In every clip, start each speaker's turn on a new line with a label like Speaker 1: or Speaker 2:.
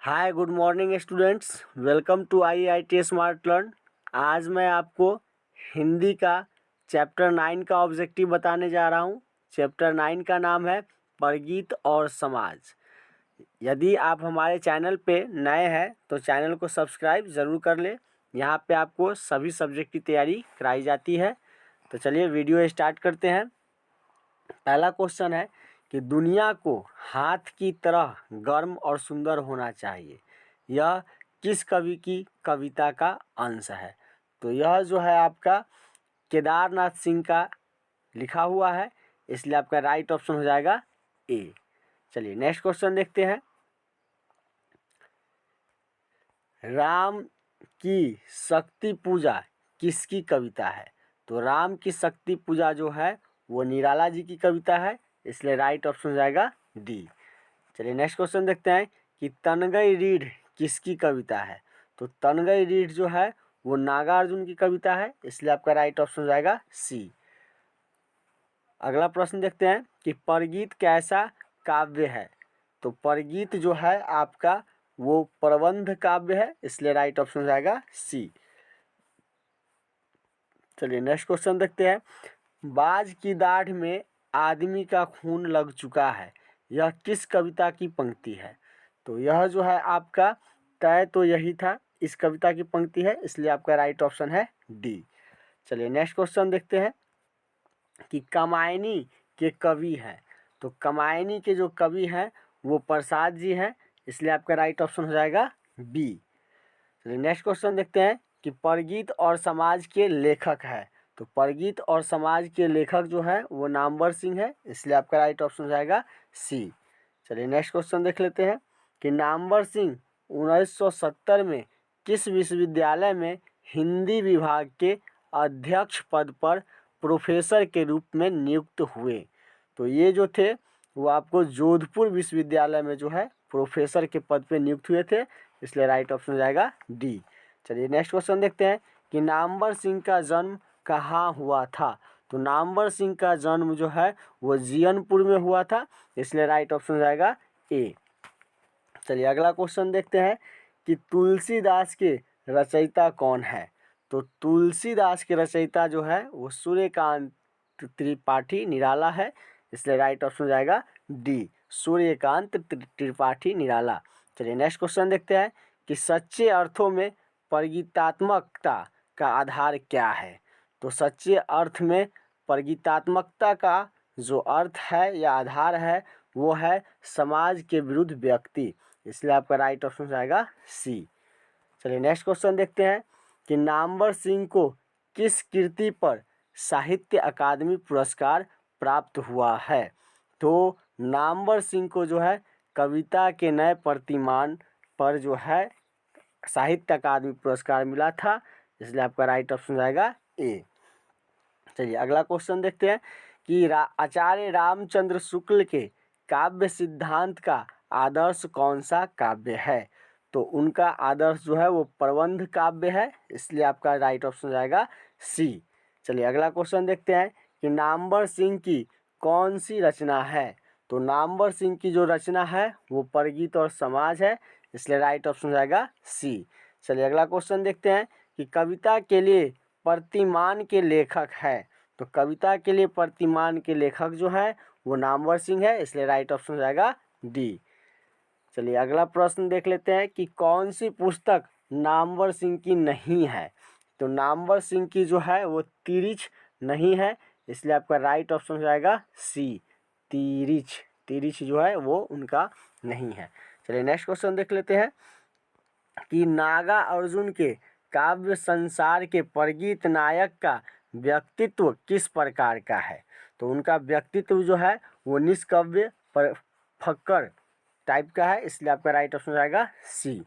Speaker 1: Hi good morning students, welcome to IIT smart learn. आज मैं आपको हिंदी का चैप्टर 9 का ऑब्जेक्टिव बताने जा रहा हूँ। चैप्टर 9 का नाम है परगीत और समाज। यदि आप हमारे चैनल पे नए हैं तो चैनल को सब्सक्राइब ज़रूर कर लें। यहाँ पे आपको सभी सब्जेक्ट की तैयारी कराई जाती है। तो चलिए वीडियो स्टार्ट करते हैं। पहला क्वेश्चन है कि दुनिया को हाथ की तरह गर्म और सुंदर होना चाहिए, यह किस कवि की कविता का अंश है? तो यह जो है आपका केदारनाथ सिंह का लिखा हुआ है, इसलिए आपका राइट ऑप्शन हो जाएगा ए। चलिए नेक्स्ट क्वेश्चन देखते हैं। राम की शक्ति पूजा किसकी कविता है? तो राम की शक्ति पूजा जो है वो निराला जी की कविता है, इसलिए राइट ऑप्शन हो जाएगा डी। चलिए नेक्स्ट क्वेश्चन देखते हैं कि तनगई रीढ़ किसकी कविता है? तो तनगई रीढ़ जो है वो नागार्जुन की कविता है, इसलिए आपका राइट ऑप्शन हो जाएगा सी। अगला प्रश्न देखते हैं कि परगीत कैसा काव्य है? तो परगीत जो है आपका वो प्रबंध काव्य है, इसलिए राइट ऑप्शन हो जाएगा सी। चलिए नेक्स्ट क्वेश्चन देखते हैं। बाज की दाढ़ में आदमी का खून लग चुका है, यह किस कविता की पंक्ति है? तो यह जो है आपका तय तो यही था इस कविता की पंक्ति है, इसलिए आपका राइट ऑप्शन है डी। चलिए नेक्स्ट क्वेश्चन देखते हैं कि कामायनी के कवि हैं। तो कामायनी के जो कवि हैं वो प्रसाद जी हैं, इसलिए आपका राइट ऑप्शन हो जाएगा बी। चलिए नेक्स्ट क्वेश्चन देखते हैं कि परगीत और समाज के लेखक है। तो परगीत और समाज के लेखक जो है वो नामवर सिंह है, इसलिए आपका राइट ऑप्शन हो जाएगा सी। चलिए नेक्स्ट क्वेश्चन देख लेते हैं कि नामवर सिंह 1970 में किस विश्वविद्यालय में हिंदी विभाग के अध्यक्ष पद पर प्रोफेसर के रूप में नियुक्त हुए? तो ये जो थे वो आपको जोधपुर विश्वविद्यालय में जो है प्रोफेसर के पद पे नियुक्त हुए थे, इसलिए राइट ऑप्शन हो जाएगा डी। चलिए नेक्स्ट क्वेश्चन देखते हैं कि नामवर सिंह का जन्म कहाँ हुआ था? तो नामवर सिंह का जन्म जो है वो जीयनपुर में हुआ था, इसलिए राइट ऑप्शन हो जाएगा ए। चलिए अगला क्वेश्चन देखते हैं कि तुलसीदास के रचयिता कौन है? तो तुलसीदास के रचयिता जो है वो सूर्यकांत त्रिपाठी निराला है, इसलिए राइट ऑप्शन हो जाएगा डी, सूर्यकांत त्रिपाठी निराला। चलिए नेक्स्ट क्वेश्चन देखते हैं कि सच्चे अर्थों में प्रगीतात्मकता का आधार क्या है? तो सच्चे अर्थ में प्रगीतात्मकता का जो अर्थ है या आधार है वो है समाज के विरुद्ध व्यक्ति, इसलिए आपका राइट ऑप्शन हो जाएगा सी। चलिए नेक्स्ट क्वेश्चन देखते हैं कि नामवर सिंह को किस कृति पर साहित्य अकादमी पुरस्कार प्राप्त हुआ है? तो नामवर सिंह को जो है कविता के नए प्रतिमान पर जो है साहित्य अकादमी पुरस्कार मिला था, इसलिए आपका राइट ऑप्शन हो जाएगा ए। चलिए अगला क्वेश्चन देखते हैं कि आचार्य रामचंद्र शुक्ल के काव्य सिद्धांत का आदर्श कौन सा काव्य है? तो उनका आदर्श जो है वो प्रबंध काव्य है, इसलिए आपका राइट ऑप्शन हो जाएगा सी। चलिए अगला क्वेश्चन देखते हैं कि नामवर सिंह की कौन सी रचना है? तो नामवर सिंह की जो रचना है वो परगीत और समाज है, इसलिए राइट ऑप्शन हो जाएगा सी। चलिए अगला क्वेश्चन देखते हैं कि कविता के लिए प्रतिमान के लेखक है। तो कविता के लिए प्रतिमान के लेखक जो है वो नामवर सिंह है, इसलिए राइट ऑप्शन हो जाएगा डी। चलिए अगला प्रश्न देख लेते हैं कि कौन सी पुस्तक नामवर सिंह की नहीं है? तो नामवर सिंह की जो है वो तिरिछ नहीं है, इसलिए आपका राइट ऑप्शन हो जाएगा सी, तिरिछ। तिरिछ जो है वो उनका नहीं है। चलिए नेक्स्ट क्वेश्चन देख लेते हैं कि नागा अर्जुन के काव्य संसार के परगीत नायक का व्यक्तित्व किस प्रकार का है? तो उनका व्यक्तित्व जो है वो निष्कव्य पर फक्कर टाइप का है, इसलिए आपका राइट ऑप्शन हो जाएगा सी।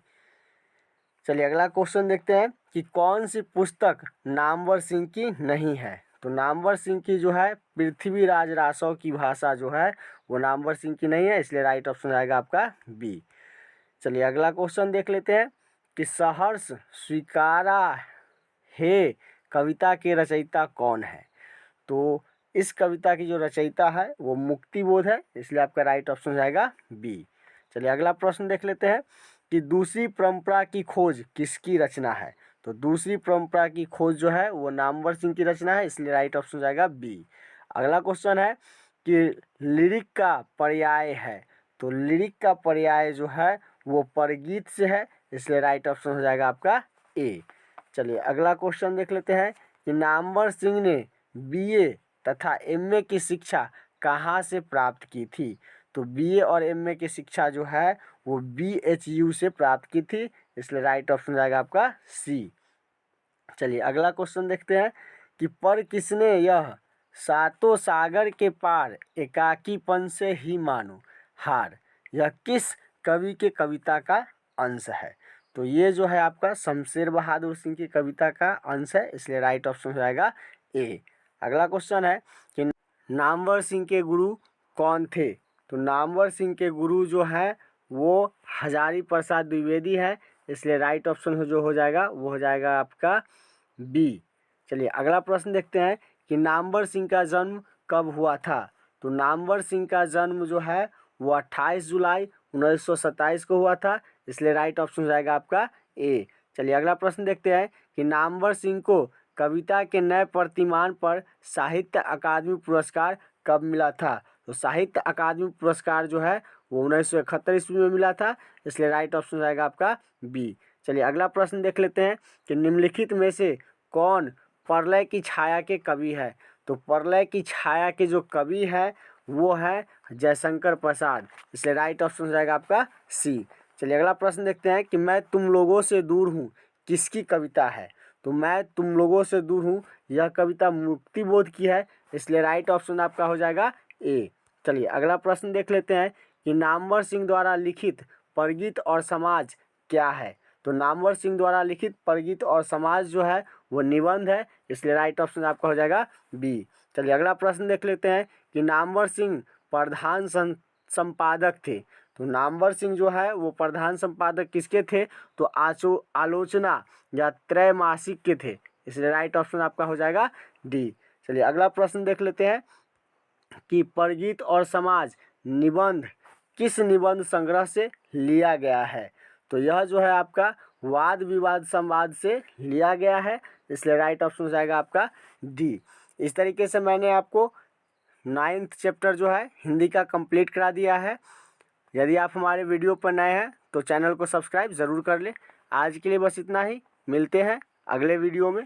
Speaker 1: चलिए अगला क्वेश्चन देखते हैं कि कौन सी पुस्तक नामवर सिंह की नहीं है? तो नामवर सिंह की जो है पृथ्वीराज रासव की भाषा जो है वो नामवर सिंह की नहीं है, इसलिए राइट ऑप्शन आएगा आपका बी। चलिए अगला क्वेश्चन देख लेते हैं कि सहर्ष स्वीकारा हे कविता के रचयिता कौन है? तो इस कविता की जो रचयिता है वो मुक्तिबोध है, इसलिए आपका राइट ऑप्शन हो जाएगा बी। चलिए अगला प्रश्न देख लेते हैं कि दूसरी परंपरा की खोज किसकी रचना है। तो दूसरी परंपरा की खोज जो है वो नामवर सिंह की रचना है, इसलिए राइट ऑप्शन हो जाएगा बी। अगला क्वेश्चन है कि लिरिक का पर्याय है। तो लिरिक का पर्याय जो है वो परगीत से है, इसलिए राइट ऑप्शन हो जाएगा आपका ए। चलिए अगला क्वेश्चन देख लेते हैं कि नामवर सिंह ने बीए तथा एमए की शिक्षा कहाँ से प्राप्त की थी। तो बीए और एमए की शिक्षा जो है वो बीएचयू से प्राप्त की थी, इसलिए राइट ऑप्शन हो जाएगा आपका सी। चलिए अगला क्वेश्चन देखते हैं कि पर किसने यह सातों सागर के पार एकाकीपन से ही मानो हार, यह किस कवि के कविता का अंश है। तो ये जो है आपका शमशेर बहादुर सिंह की कविता का अंश है, इसलिए राइट ऑप्शन हो जाएगा ए। अगला क्वेश्चन है कि नामवर सिंह के गुरु कौन थे। तो नामवर सिंह के गुरु जो है वो हजारी प्रसाद द्विवेदी है, इसलिए राइट ऑप्शन जो हो जाएगा वो हो जाएगा आपका बी। चलिए अगला प्रश्न देखते हैं कि नामवर सिंह का जन्म कब हुआ था। तो नामवर सिंह का जन्म जो है वो 28 जुलाई 1927 को हुआ था, इसलिए राइट ऑप्शन हो जाएगा आपका ए। चलिए अगला प्रश्न देखते हैं कि नामवर सिंह को कविता के नए प्रतिमान पर साहित्य अकादमी पुरस्कार कब मिला था। तो साहित्य अकादमी पुरस्कार जो है वो 1971 ईस्वी में मिला था, इसलिए राइट ऑप्शन हो जाएगा आपका बी। चलिए अगला प्रश्न देख लेते हैं कि निम्नलिखित में से कौन प्रलय की छाया के कवि है। तो प्रलय की छाया के जो कवि है वो है जयशंकर प्रसाद, इसलिए राइट ऑप्शन हो जाएगा आपका सी। चलिए अगला प्रश्न देखते हैं कि मैं तुम लोगों से दूर हूँ किसकी कविता है। तो मैं तुम लोगों से दूर हूँ यह कविता मुक्तिबोध की है, इसलिए राइट ऑप्शन आपका हो जाएगा ए। चलिए अगला प्रश्न देख लेते हैं कि नामवर सिंह द्वारा लिखित परगीत और समाज क्या है। तो नामवर सिंह द्वारा लिखित परगीत और समाज जो है वो निबंध है, इसलिए राइट ऑप्शन आपका हो जाएगा बी। चलिए अगला प्रश्न देख लेते हैं कि नामवर सिंह प्रधान संपादक थे। तो नामवर सिंह जो है वो प्रधान संपादक किसके थे। तो आलोचना या त्रैमासिक के थे, इसलिए राइट ऑप्शन आपका हो जाएगा डी। चलिए अगला प्रश्न देख लेते हैं कि परगीत और समाज निबंध किस निबंध संग्रह से लिया गया है। तो यह जो है आपका वाद विवाद संवाद से लिया गया है, इसलिए राइट ऑप्शन हो जाएगा आपका डी। इस तरीके से मैंने आपको 9th चैप्टर जो है हिंदी का कंप्लीट करा दिया है। यदि आप हमारे वीडियो पर नए हैं तो चैनल को सब्सक्राइब ज़रूर कर लें। आज के लिए बस इतना ही, मिलते हैं अगले वीडियो में।